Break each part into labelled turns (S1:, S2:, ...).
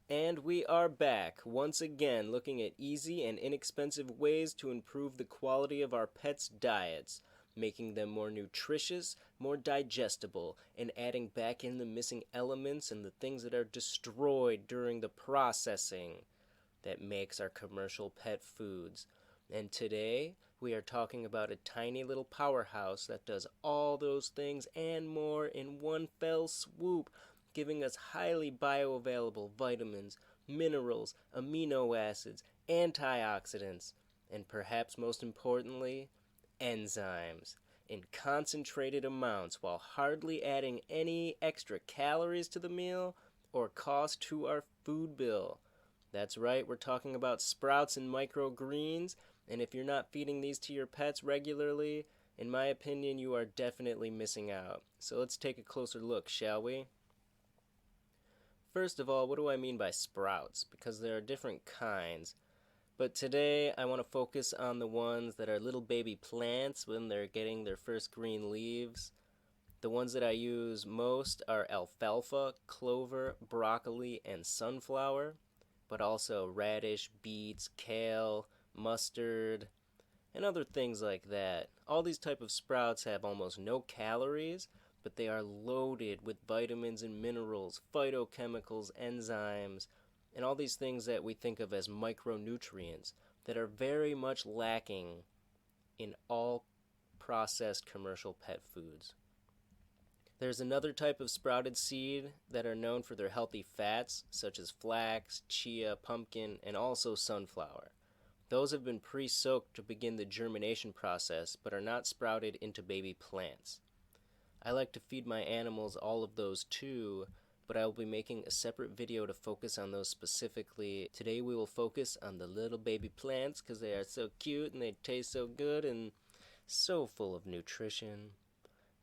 S1: And we are back, once again, looking at easy and inexpensive ways to improve the quality of our pets' diets, making them more nutritious, more digestible, and adding back in the missing elements and the things that are destroyed during the processing that makes our commercial pet foods. And today, we are talking about a tiny little powerhouse that does all those things and more in one fell swoop, giving us highly bioavailable vitamins, minerals, amino acids, antioxidants, and perhaps most importantly, enzymes in concentrated amounts while hardly adding any extra calories to the meal or cost to our food bill. That's right, we're talking about sprouts and microgreens, and if you're not feeding these to your pets regularly, in my opinion, you are definitely missing out. So let's take a closer look, shall we? First of all, what do I mean by sprouts? Because there are different kinds. But today I want to focus on the ones that are little baby plants when they're getting their first green leaves. The ones that I use most are alfalfa, clover, broccoli, and sunflower, but also radish, beets, kale, mustard, and other things like that. All these type of sprouts have almost no calories, but they are loaded with vitamins and minerals, phytochemicals, enzymes, and all these things that we think of as micronutrients that are very much lacking in all processed commercial pet foods. There's another type of sprouted seed that are known for their healthy fats, such as flax, chia, pumpkin, and also sunflower. Those have been pre-soaked to begin the germination process, but are not sprouted into baby plants. I like to feed my animals all of those too, but I will be making a separate video to focus on those specifically. Today we will focus on the little baby plants because they are so cute and they taste so good and so full of nutrition.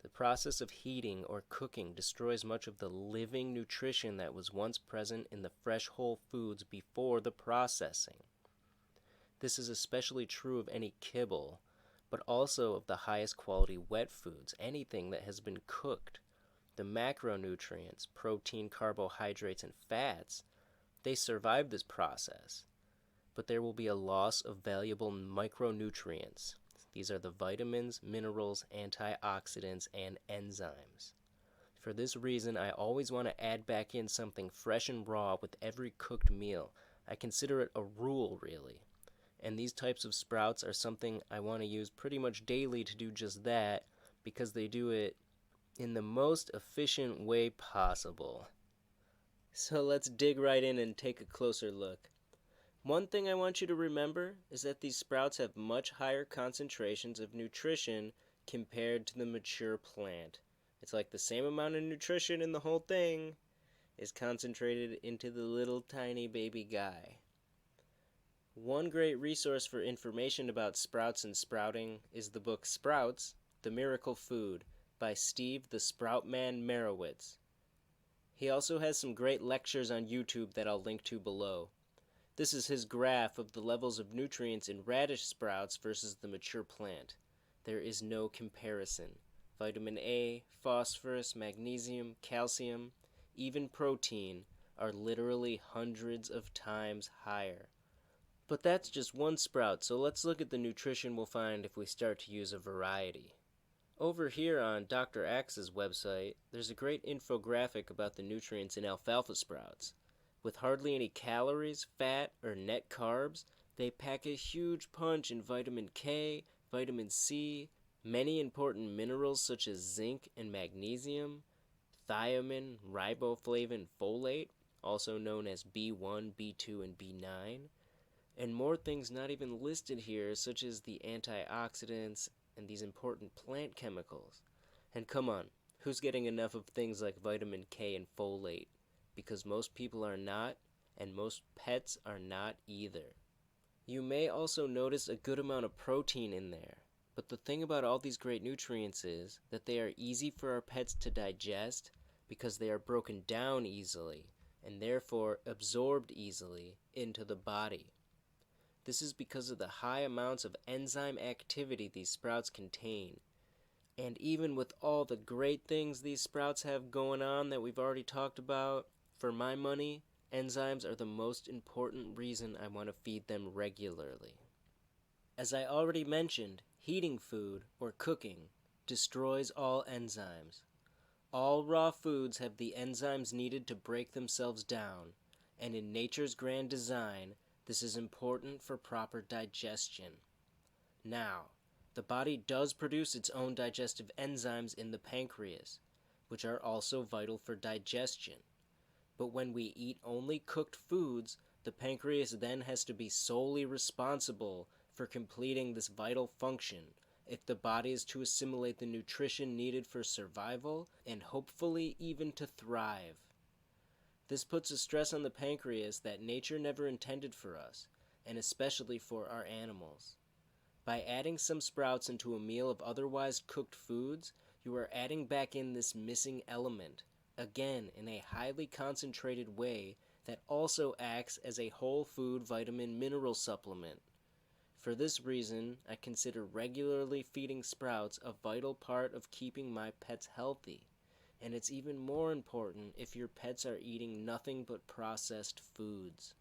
S1: The process of heating or cooking destroys much of the living nutrition that was once present in the fresh whole foods before the processing. This is especially true of any kibble, but also of the highest quality wet foods, anything that has been cooked. The macronutrients, protein, carbohydrates, and fats, they survive this process, but there will be a loss of valuable micronutrients. These are the vitamins, minerals, antioxidants, and enzymes. For this reason, I always want to add back in something fresh and raw with every cooked meal. I consider it a rule, really. And these types of sprouts are something I want to use pretty much daily to do just that, because they do it in the most efficient way possible. So let's dig right in and take a closer look. One thing I want you to remember is that these sprouts have much higher concentrations of nutrition compared to the mature plant. It's like the same amount of nutrition in the whole thing is concentrated into the little tiny baby guy. One great resource for information about sprouts and sprouting is the book Sprouts, The Miracle Food by Steve the Sproutman Lecture. He also has some great lectures on YouTube that I'll link to below. This is his graph of the levels of nutrients in radish sprouts versus the mature plant. There is no comparison. Vitamin A, phosphorus, magnesium, calcium, even protein are literally hundreds of times higher. But that's just one sprout, so let's look at the nutrition we'll find if we start to use a variety. Over here on Dr. Axe's website, there's a great infographic about the nutrients in alfalfa sprouts. With hardly any calories, fat, or net carbs, they pack a huge punch in vitamin K, vitamin C, many important minerals such as zinc and magnesium, thiamine, riboflavin, folate, also known as B1, B2, and B9, and more things not even listed here such as the antioxidants and these important plant chemicals. And come on, who's getting enough of things like vitamin K and folate? Because most people are not, and most pets are not either. You may also notice a good amount of protein in there, but the thing about all these great nutrients is that they are easy for our pets to digest because they are broken down easily, and therefore absorbed easily into the body. This is because of the high amounts of enzyme activity these sprouts contain. And even with all the great things these sprouts have going on that we've already talked about, for my money, Enzymes are the most important reason I want to feed them regularly. As I already mentioned, heating food, or cooking, destroys all enzymes. All raw foods have the enzymes needed to break themselves down, and in nature's grand design, this is important for proper digestion. Now, the body does produce its own digestive enzymes in the pancreas, which are also vital for digestion. But when we eat only cooked foods, the pancreas then has to be solely responsible for completing this vital function if the body is to assimilate the nutrition needed for survival and hopefully even to thrive. This puts a stress on the pancreas that nature never intended for us, and especially for our animals. By adding some sprouts into a meal of otherwise cooked foods, you are adding back in this missing element, again in a highly concentrated way that also acts as a whole food vitamin mineral supplement. For this reason, I consider regularly feeding sprouts a vital part of keeping my pets healthy, and it's even more important if your pets are eating nothing but processed foods.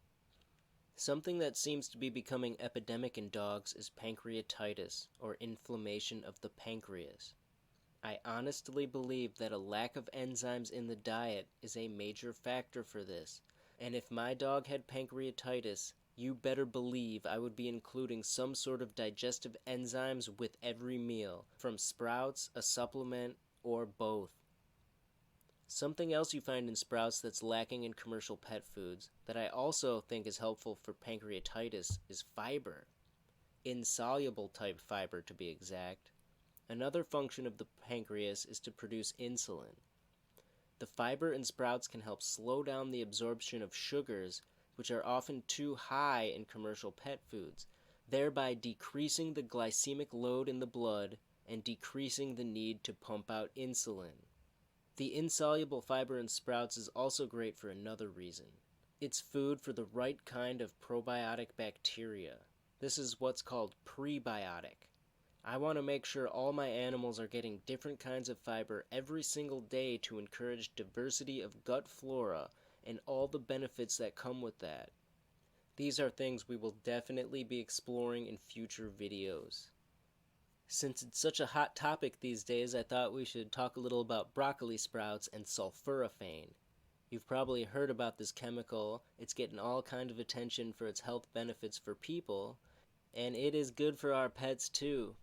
S1: Something that seems to be becoming epidemic in dogs is pancreatitis, or inflammation of the pancreas. I honestly believe that a lack of enzymes in the diet is a major factor for this, and if my dog had pancreatitis, you better believe I would be including some sort of digestive enzymes with every meal, from sprouts, a supplement, or both. Something else you find in sprouts that's lacking in commercial pet foods that I also think is helpful for pancreatitis is fiber. Insoluble type fiber, to be exact. Another function of the pancreas is to produce insulin. The fiber in sprouts can help slow down the absorption of sugars, which are often too high in commercial pet foods, thereby decreasing the glycemic load in the blood and decreasing the need to pump out insulin. The insoluble fiber in sprouts is also great for another reason. It's food for the right kind of probiotic bacteria. This is what's called prebiotic. I want to make sure all my animals are getting different kinds of fiber every single day to encourage diversity of gut flora and all the benefits that come with that. These are things we will definitely be exploring in future videos. Since it's such a hot topic these days, I thought we should talk a little about broccoli sprouts and sulforaphane. You've probably heard about this chemical. It's getting all kind of attention for its health benefits for people, and it is good for our pets too.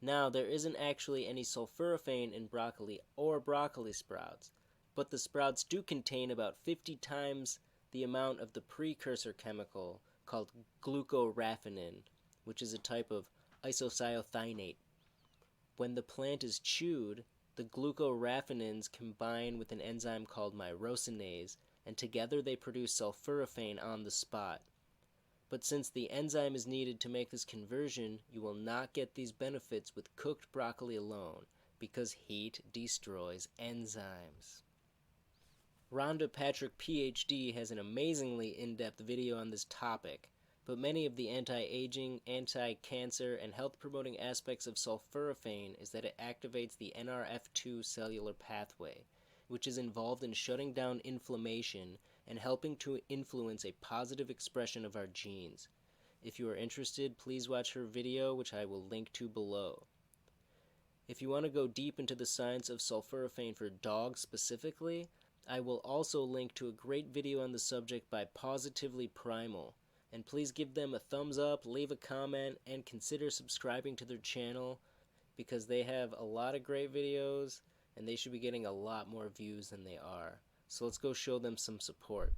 S1: Now, there isn't actually any sulforaphane in broccoli or broccoli sprouts, but the sprouts do contain about 50 times the amount of the precursor chemical called glucoraphanin, which is a type of isocyanate. When the plant is chewed, the glucoraphanins combine with an enzyme called myrosinase, and together they produce sulforaphane on the spot. But since the enzyme is needed to make this conversion, you will not get these benefits with cooked broccoli alone, because heat destroys enzymes. Rhonda Patrick, PhD, has an amazingly in-depth video on this topic, but many of the anti-aging, anti-cancer, and health-promoting aspects of sulforaphane is that it activates the NRF2 cellular pathway, which is involved in shutting down inflammation and helping to influence a positive expression of our genes. If you are interested, please watch her video, which I will link to below. If you want to go deep into the science of sulforaphane for dogs specifically, I will also link to a great video on the subject by Positively Primal. And please give them a thumbs up, leave a comment, and consider subscribing to their channel because they have a lot of great videos and they should be getting a lot more views than they are. So let's go show them some support.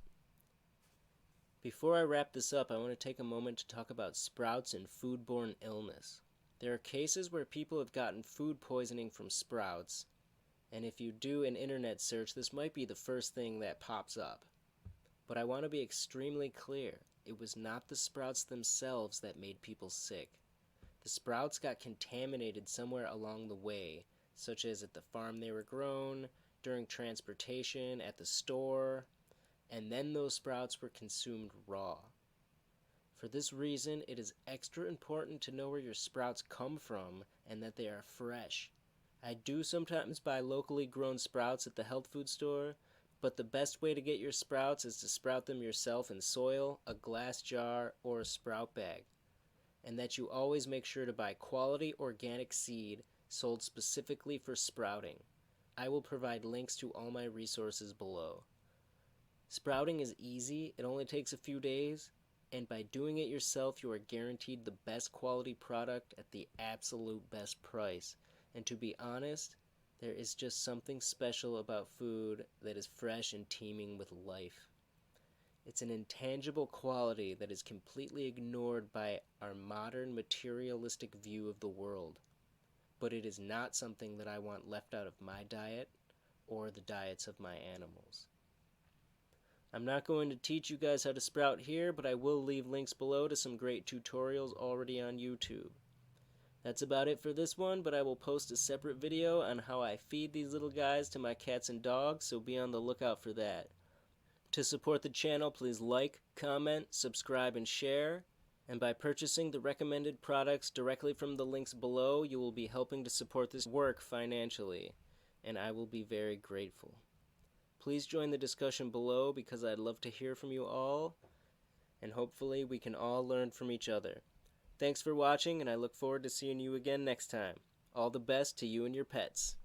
S1: Before I wrap this up, I want to take a moment to talk about sprouts and foodborne illness. There are cases where people have gotten food poisoning from sprouts, and if you do an internet search, this might be the first thing that pops up. But I want to be extremely clear. It was not the sprouts themselves that made people sick. The sprouts got contaminated somewhere along the way, such as at the farm they were grown, during transportation, at the store, and then those sprouts were consumed raw. For this reason, it is extra important to know where your sprouts come from and that they are fresh. I do sometimes buy locally grown sprouts at the health food store, But the best way to get your sprouts is to sprout them yourself in soil, a glass jar, or a sprout bag. And that you always make sure to buy quality organic seed sold specifically for sprouting. I will provide links to all my resources below. Sprouting is easy, it only takes a few days, and by doing it yourself you are guaranteed the best quality product at the absolute best price. And to be honest, there is just something special about food that is fresh and teeming with life. It's an intangible quality that is completely ignored by our modern materialistic view of the world. But it is not something that I want left out of my diet or the diets of my animals. I'm not going to teach you guys how to sprout here, but I will leave links below to some great tutorials already on YouTube. That's about it for this one, but I will post a separate video on how I feed these little guys to my cats and dogs, so be on the lookout for that. To support the channel, please like, comment, subscribe, and share. And by purchasing the recommended products directly from the links below, you will be helping to support this work financially, and I will be very grateful. Please join the discussion below because I'd love to hear from you all, and hopefully we can all learn from each other. Thanks for watching, and I look forward to seeing you again next time. All the best to you and your pets.